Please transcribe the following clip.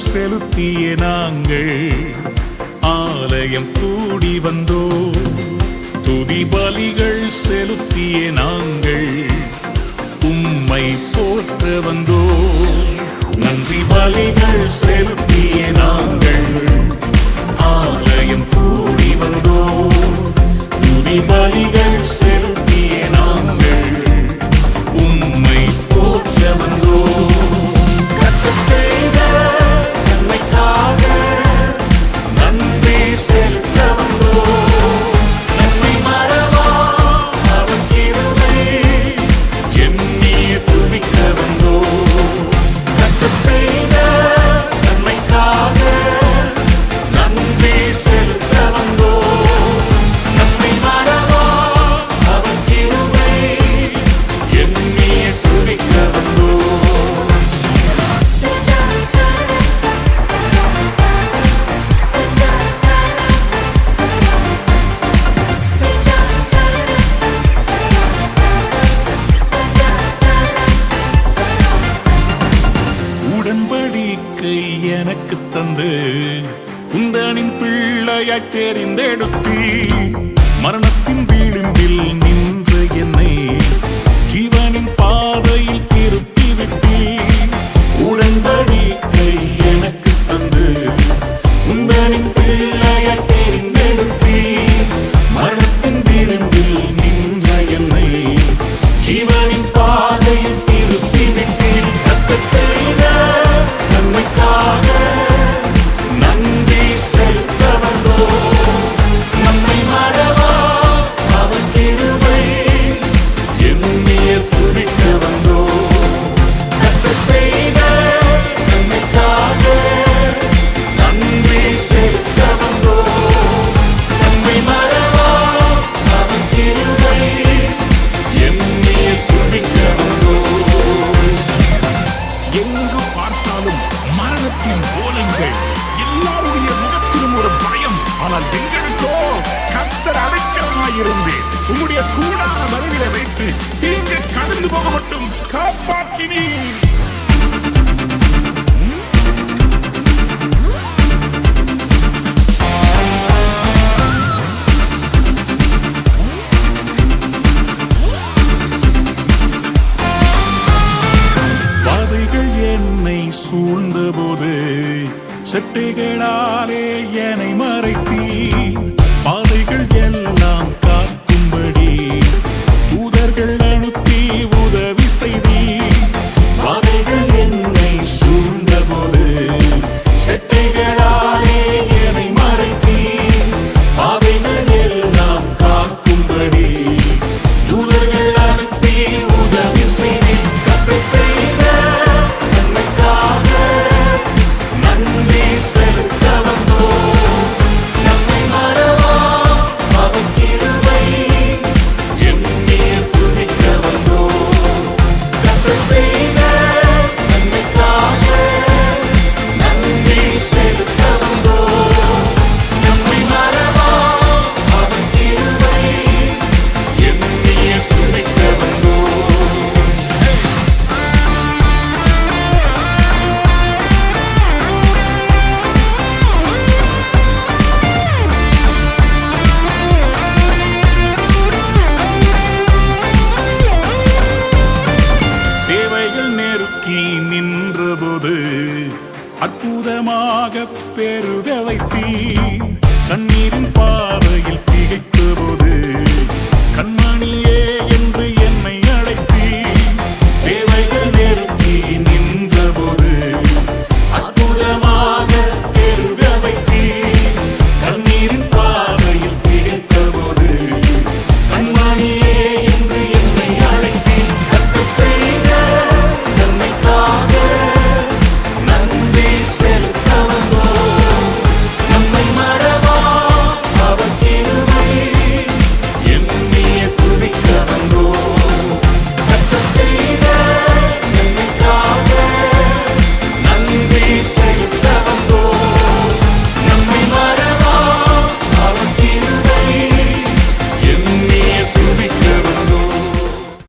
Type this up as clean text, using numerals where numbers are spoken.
செலுத்திய நாங்கள் ஆலயம் கூடி வந்தோ. துதி பலிகள் செலுத்திய நாங்கள் உம்மை போற்ற வந்தோ. நன்றி பலிகள் செலுத்திய நாங்கள் ஆலயம் கூடி வந்தோ. துதி பலிகள் செலுத்திய நாங்கள் உம்மை போற்ற வந்தோ. கர்த்தர் செய்த நன்மைக்காக நன்றி செலுத்த வந்தோ. நன்மை மறவா அவர் கிருபை எண்ணிய துதிக்க வந்தோ. கர்த்தர் செய்த நன்மைக்காக நன்றி செலுத்த வந்தோ. நன்மை மறவா அவர் கிருபை எண்ணிய துதிக்க வந்தோ. உடன்படிக்கை எனக்கு தந்து உந்தனின் பிள்ளையாய் தெரிந்தெடுத்தி. மரணத்தின் விளிம்பில் நின்ற என்னை ஜீவனின் பாதையில் திருப்பி விட்டி. உடன்படிக்கை எனக்கு தந்து உந்தனின் பிள்ளையாய் தெரிந்தெடுத்தி. மரணத்தின் விளிம்பில் நின்ற என்னை ஜீவனின் பாதையில் திருப்பி விட்டி. கர்த்தர் செய்த நன்மைக்காக நன்றி செலுத்த வந்தோ. நம்மை மறவா அவர் கிருபை எண்ணிய துதிக்க வந்தோ. கர்த்தர் செய்த நன்மைக்காக நன்றி செலுத்த வந்தோ. நம்மை மறவா அவர் கிருபை எண்ணிய துதிக்க வந்தோ. எங்கு பார்த்தாலும் மரணத்தின் கோலங்கள், எல்லாருடைய முகத்திலும் ஒரு பயம். ஆனால் எங்களுக்கோ கர்த்தர் அடைக்கலமாயிருந்து உம்முடைய கூடான மறைவில வைத்து தீங்கு கடந்து போக மட்டும் காப்பாற்றினீர். பாதைகள் என்னை சூழ்ந்தபோது செட்டைகளாலே என்னை மறைத்தீர். பாதைகள் எல்லாம் காக்கும்படி தூதர்கள் அனுப்பி உதவி செய்தீர். பாதைகள் என்னை சூழ்ந்தபோது செட்டைகளாலே என்னை மறைத்தீர். பாதைகள் எல்லாம் காக்கும்படி தூதர்கள் அனுப்பி உதவி செய்தீர். கர்த்தர் செய்த நன்மைக்காக நன்றி செலுத்த வந்தோ. நம்மை மறவா அவர் கிருபை எண்ணிய துதிக்க வந்தோ. கர்த்தர் செய்த நன்மைக்காக நன்றி செலுத்த வந்தோ. நம்மை மறவா அவர் கிருபை எண்ணிய துதிக்க வந்தோ. தேவைகள் நெருக்கி நின்றபோது அற்புதமாக பெருக வைத்தீர். கண்ணீரின் பாதையில் திகைத்த போது கண்மணி